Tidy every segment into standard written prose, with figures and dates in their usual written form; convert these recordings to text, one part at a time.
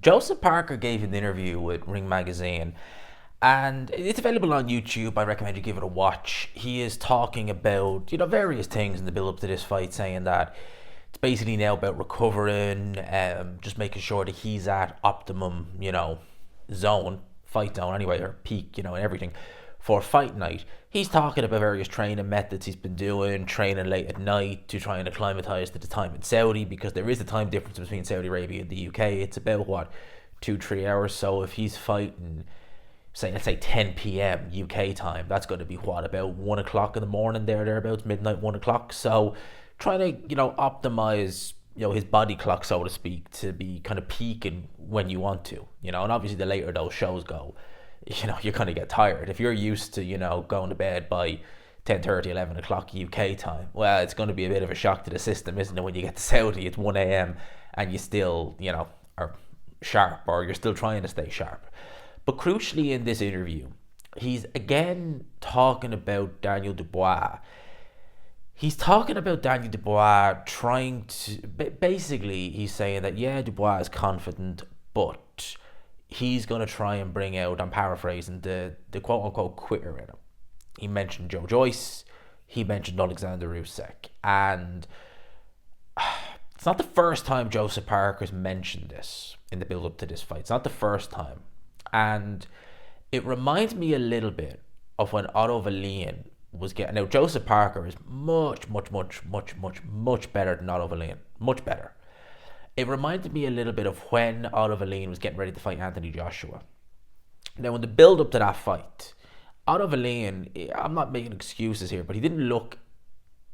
Joseph Parker gave an interview with Ring Magazine, and it's available on YouTube. I recommend you give it a watch. He is talking about, various things in the build up to this fight, saying that it's basically now about recovering, just making sure that he's at optimum, zone, fight zone anyway, or peak, and everything for fight night. He's talking about various training methods he's been doing, training late at night to try and acclimatise to the time in Saudi, because there is a time difference between Saudi Arabia and the UK. It's about, 2-3 hours. So if he's fighting, let's say 10 p.m. UK time, that's going to be about 1 o'clock in the morning, thereabouts, midnight, 1 o'clock. So trying to, optimize, his body clock, so to speak, to be kind of peaking when you want to, and obviously the later those shows go, you're going to get tired. If you're used to, going to bed by 10:30, 11 o'clock UK time, well, it's going to be a bit of a shock to the system, isn't it? When you get to Saudi, it's 1 a.m. and you still, are sharp, or you're still trying to stay sharp. But crucially in this interview, he's again talking about Daniel Dubois. He's talking about Daniel Dubois trying to, basically he's saying that, yeah, Dubois is confident, but he's going to try and bring out, I'm paraphrasing, the quote-unquote quitter in him. He mentioned Joe Joyce, he mentioned Alexander Usyk, and it's not the first time Joseph Parker's mentioned this in the build-up to this fight. It's not the first time. And it reminds me a little bit of when Otto Wallin was getting... Now, Joseph Parker is much better than Otto Wallin. Much better. It reminded me a little bit of when Otto Wallin was getting ready to fight Anthony Joshua. Now, in the build-up to that fight, Otto Wallin, I'm not making excuses here, but he didn't look...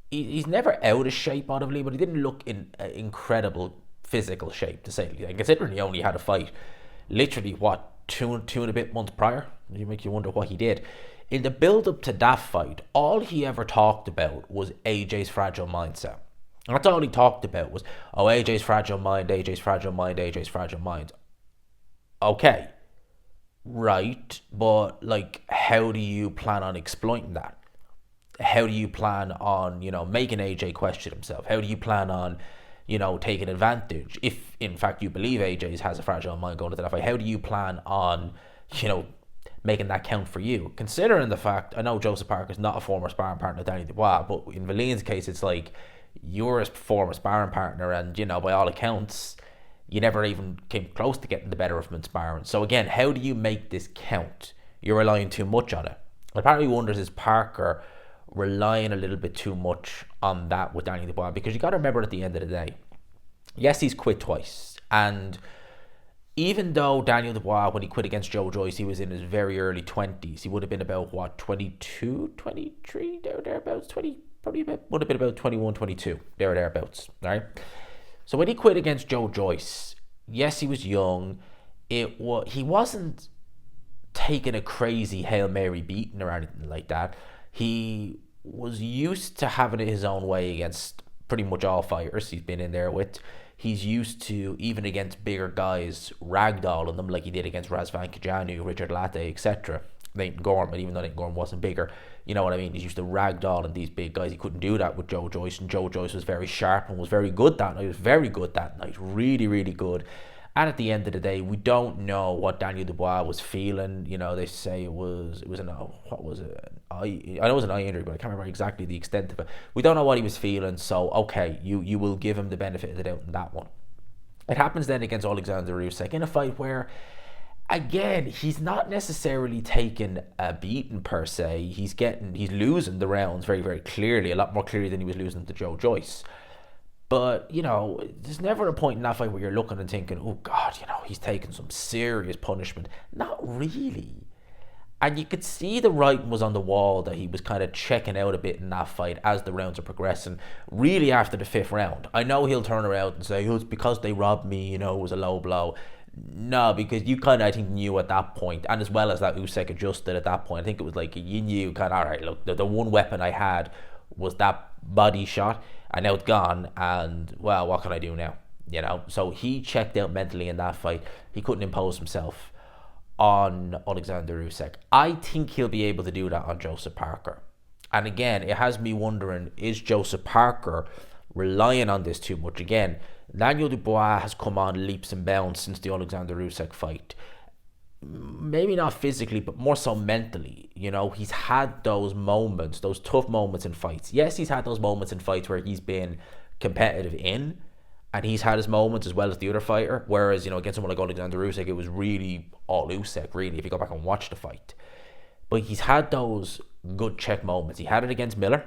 He's never out of shape, Otto Wallin, but he didn't look in incredible physical shape, to say the least. And considering he only had a fight, literally, two and a bit months prior, you make you wonder what he did. In the build-up to that fight, all he ever talked about was AJ's fragile mindset. And that's all he talked about was, AJ's fragile mind, AJ's fragile mind, AJ's fragile mind. Okay, right, but, how do you plan on exploiting that? How do you plan on, making AJ question himself? How do you plan on, taking advantage? If, in fact, you believe AJ has a fragile mind going into that fight, how do you plan on, making that count for you? Considering the fact, I know Joseph Parker's not a former sparring partner of Danny Dubois, but in Wallin's case, it's like, you're a former sparring partner, and, by all accounts, you never even came close to getting the better of him in sparring. So again, how do you make this count? You're relying too much on it. And part of me wonders, is Parker relying a little bit too much on that with Daniel Dubois? Because you got to remember, at the end of the day, yes, he's quit twice, and even though Daniel Dubois, when he quit against Joe Joyce, he was in his very early 20s. He would have been about 22, 23, thereabouts, 20, probably would have been about 21, 22, thereabouts, right? So when he quit against Joe Joyce, yes, he was young. He wasn't taking a crazy Hail Mary beating or anything like that. He was used to having it his own way against pretty much all fighters he's been in there with. He's used to, even against bigger guys, ragdolling them like he did against Razvan Kajanu, Richard Latte, etc. Nathan Gorman, even though Nathan Gorman wasn't bigger, you know what I mean? He's used to ragdolling these big guys. He couldn't do that with Joe Joyce, and Joe Joyce was very sharp and was very good that night. He was very good that night, really, really good. And at the end of the day, we don't know what Daniel Dubois was feeling. They say it was what was it? I know it was an eye injury, but I can't remember exactly the extent of it. We don't know what he was feeling, so okay, you will give him the benefit of the doubt in that one. It happens then against Alexander Usyk in a fight where, again, he's not necessarily taking a beating per se. He's losing the rounds very, very clearly, a lot more clearly than he was losing to Joe Joyce. But, there's never a point in that fight where you're looking and thinking, oh, God, he's taking some serious punishment. Not really. And you could see the writing was on the wall that he was kind of checking out a bit in that fight as the rounds are progressing, really after the fifth round. I know he'll turn around and say, it's because they robbed me, it was a low blow. No, because you kind of, I think, knew at that point, and as well as that Usyk adjusted at that point, I think it was like, you knew kind of, all right, look, the one weapon I had was that body shot, and now it's gone, and, well, what can I do now? So he checked out mentally in that fight. He couldn't impose himself on Alexander Usyk. I think he'll be able to do that on Joseph Parker. And again, it has me wondering, is Joseph Parker relying on this too much? Again, Daniel Dubois has come on leaps and bounds since the Alexander Usyk fight. Maybe not physically, but more so mentally. He's had those moments, those tough moments in fights. Yes, he's had those moments in fights where he's been competitive and he's had his moments as well as the other fighter. Whereas, against someone like Alexander Usyk, it was really all Usyk, really, if you go back and watch the fight. But he's had those good check moments. He had it against Miller.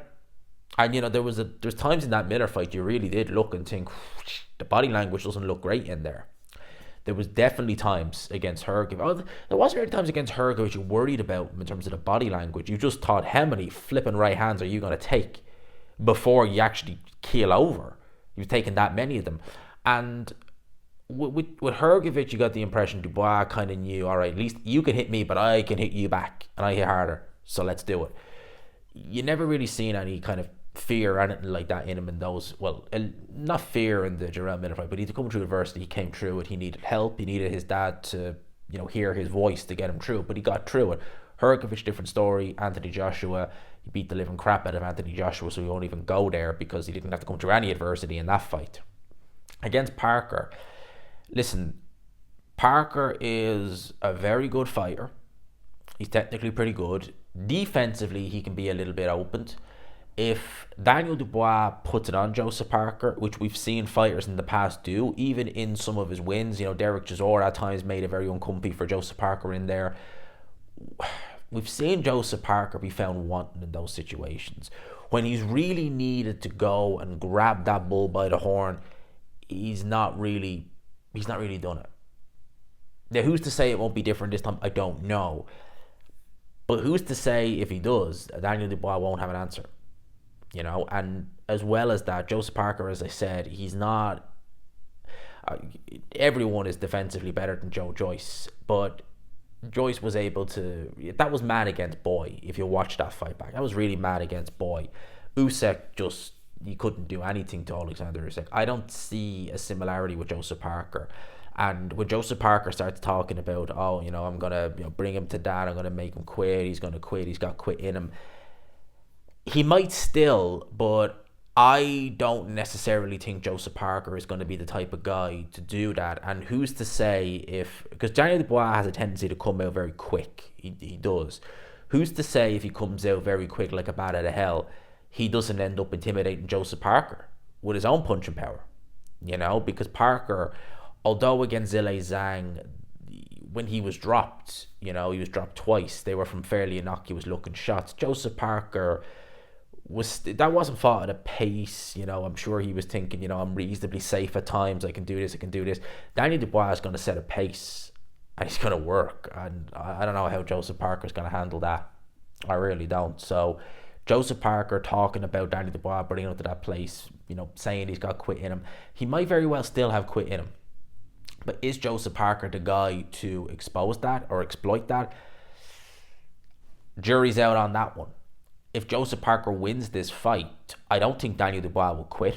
And, there's times in that Miller fight you really did look and think, the body language doesn't look great in there. There was definitely times against Hrgovic. There was really times against Hrgovic you worried about in terms of the body language. You just thought, how many flipping right hands are you going to take before you actually keel over? You've taken that many of them. And with Hrgovic, you got the impression Dubois kind of knew, all right, at least you can hit me, but I can hit you back, and I hit harder, so let's do it. You never really seen any kind of fear or anything like that in him in those, well, not fear in the Jarrell Miller fight, but he'd come through adversity, he came through it, he needed help, he needed his dad to, hear his voice to get him through it, but he got through it. Hrgovic, different story. Anthony Joshua, he beat the living crap out of Anthony Joshua, so he won't even go there because he didn't have to come through any adversity in that fight. Against Parker, listen, Parker is a very good fighter. He's technically pretty good. Defensively, he can be a little bit opened. If Daniel Dubois puts it on Joseph Parker, which we've seen fighters in the past do, even in some of his wins, Derek Chisora at times made it very uncomfy for Joseph Parker in there. We've seen Joseph Parker be found wanting in those situations. When he's really needed to go and grab that bull by the horn, he's not really done it. Now, who's to say it won't be different this time? I don't know. But who's to say if he does, Daniel Dubois won't have an answer? And as well as that, Joseph Parker, as I said, he's not... everyone is defensively better than Joe Joyce, but Joyce was able to... That was mad against Boy, if you watch that fight back. That was really mad against Boy. Usyk just... he couldn't do anything to Alexander Usyk. I don't see a similarity with Joseph Parker. And when Joseph Parker starts talking about, I'm going to bring him to that, I'm going to make him quit, he's going to quit, he's got quit in him. He might still, but I don't necessarily think Joseph Parker is going to be the type of guy to do that. And who's to say if... because Daniel Dubois has a tendency to come out very quick. He does. Who's to say if he comes out very quick like a bat out of hell, he doesn't end up intimidating Joseph Parker with his own punching power? Because Parker, although against Zhilei Zhang, when he was dropped, he was dropped twice. They were from fairly innocuous looking shots. Joseph Parker wasn't fought at a pace. I'm sure he was thinking, I'm reasonably safe at times. I can do this. Daniel Dubois is going to set a pace and he's going to work. And I don't know how Joseph Parker is going to handle that. I really don't. So Joseph Parker talking about Daniel Dubois bringing him to that place, saying he's got quit in him. He might very well still have quit in him. But is Joseph Parker the guy to expose that or exploit that? Jury's out on that one. If Joseph Parker wins this fight, I don't think Daniel Dubois will quit.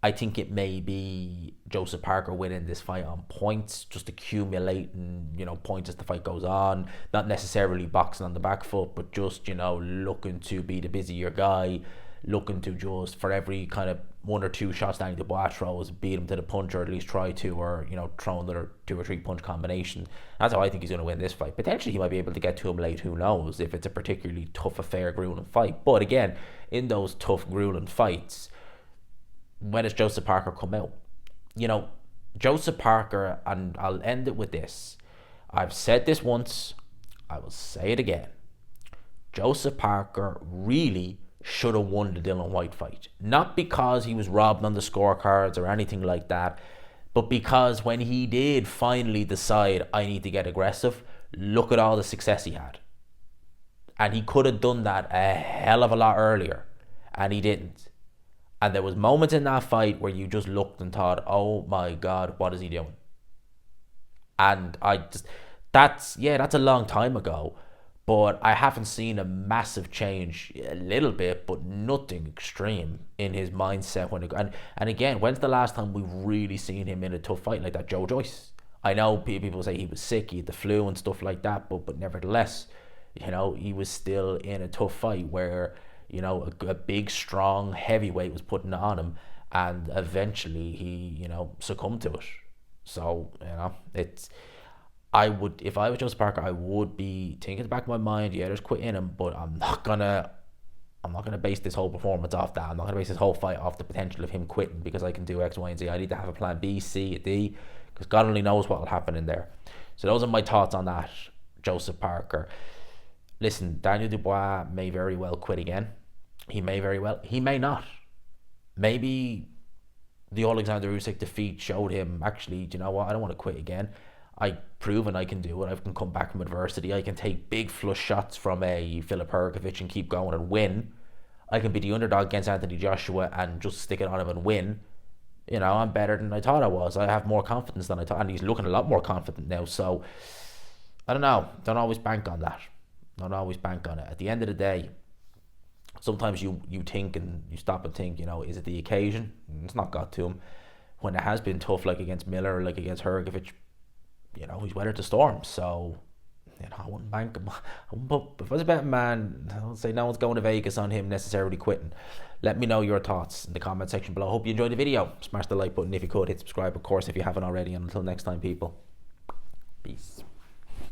I think it may be Joseph Parker winning this fight on points, just accumulating, points as the fight goes on. Not necessarily boxing on the back foot, but just, looking to be the busier guy, looking to just, for every kind of one or two shots Daniel Dubois throws, beat him to the punch, or at least try to, or, throw another 2 or 3 punch combination. That's how I think he's going to win this fight. Potentially he might be able to get to him late, who knows, if it's a particularly tough affair, grueling fight. But again, in those tough, grueling fights, when does Joseph Parker come out? Joseph Parker, and I'll end it with this. I've said this once, I will say it again. Joseph Parker really should have won the Dillian Whyte fight. Not because he was robbed on the scorecards or anything like that, but because when he did finally decide, I need to get aggressive, look at all the success he had. And he could have done that a hell of a lot earlier, and he didn't. And there was moments in that fight where you just looked and thought, oh my God, what is he doing? And that's a long time ago, but I haven't seen a massive change, a little bit, but nothing extreme in his mindset. And again, when's the last time we've really seen him in a tough fight like that? Joe Joyce. I know people say he was sick, he had the flu and stuff like that, but nevertheless, he was still in a tough fight where, a big, strong heavyweight was putting it on him, and eventually he, succumbed to it. So, I would, if I was Joseph Parker, I would be thinking in the back of my mind, yeah, there's quit in him, but I'm not gonna base this whole performance off that. I'm not gonna base this whole fight off the potential of him quitting because I can do X, Y, and Z. I need to have a plan B, C, D, because God only knows what will happen in there. So those are my thoughts on that, Joseph Parker. Listen, Daniel Dubois may very well quit again. He may not. Maybe the Alexander Usyk defeat showed him, actually, do you know what? I don't want to quit again. I've proven I can do it. I can come back from adversity. I can take big flush shots from a Filip Hrgovic and keep going and win. I can be the underdog against Anthony Joshua and just stick it on him and win. I'm better than I thought I was. I have more confidence than I thought, and he's looking a lot more confident now. So, I don't know. Don't always bank on that. Don't always bank on it. At the end of the day, sometimes you think and you stop and think, is it the occasion? It's not got to him. When it has been tough, like against Miller, like against Hrgovic, he's weathered the storm. So, I wouldn't bank him. If I was a betting man, I would say no one's going to Vegas on him necessarily quitting. Let me know your thoughts in the comment section below. Hope you enjoyed the video. Smash the like button if you could. Hit subscribe, of course, if you haven't already. And until next time, people. Peace.